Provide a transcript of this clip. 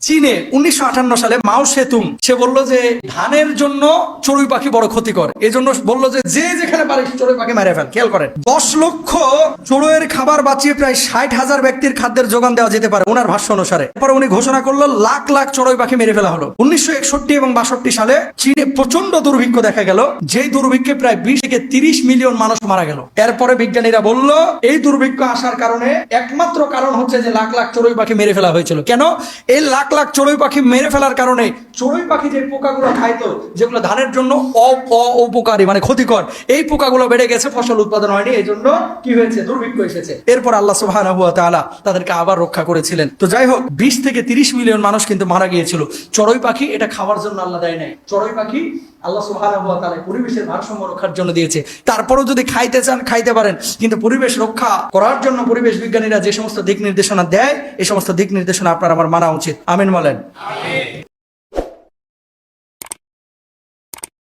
চীনে 1958 সালে মাও সেতুং সে বললো যে ধানের জন্য চড়ুই পাখি বড় ক্ষতিকর, এই জন্য বললো যে যেখানে পারে চড়ুই পাখি মেরে ফেল। খেয়াল করেন, 10 লক্ষ চড়ুইয়ের খাবার বাঁচিয়ে প্রায় 60,000 ব্যক্তির খাদ্যের যোগান দেওয়া যেতে পারে ওনার ভাষ্য অনুসারে। এরপর উনি ঘোষণা করলো লাখ লাখ চড়ুই পাখি মেরে ফেলা হলো। 1961 এবং 62 সালে চীনে প্রচন্ড দুর্ভিক্ষ দেখা গেল, যেই দুর্ভিক্ষে প্রায় 20 থেকে 30 মিলিয়ন মানুষ মারা গেল। এরপরে বিজ্ঞানীরা বলল এই দুর্ভিক্ষ আসার কারণে একমাত্র কারণ হচ্ছে যে লাখ লাখ চড়ুই পাখি মেরে ফেলা হয়েছিল। কেন? এই লাখ লাখ চড়ুই পাখি মেরে ফেলার কারণে চড়ুই পাখি যে পোকাগুলো খাইতো, যেগুলো ধানের জন্য অপকারী মানে ক্ষতিকর, এই পোকাগুলো বেড়ে গেছে, ফসল উৎপাদন হয়নি, এই জন্য কি হয়েছে? দুর্ভিক্ষ এসেছে। এরপর আল্লাহ সুবহানাহু ওয়া তাআলা তাদেরকে আবার রক্ষা করেছিলেন। তো যাই হোক, 20 থেকে 30 মিলিয়ন মানুষ কিন্তু মারা গিয়েছিল। চড়ুই পাখি এটা খাওয়ার জন্য আল্লাহ দেয় নাই, চড়ুই পাখি আল্লাহ সুবহানাহু ওয়া তাআলা পরিবেশের ভারসাম্য রক্ষার জন্য দিয়েছে। তারপরেও যদি খাইতে চান খাইতে পারেন, কিন্তু পরিবেশ রক্ষা করার জন্য পরিবেশ বিজ্ঞানীরা যে সমস্ত দিক নির্দেশনা দেয়, এই সমস্ত দিক নির্দেশনা আপনার আমার মানা উচিত। আমিন বলেন।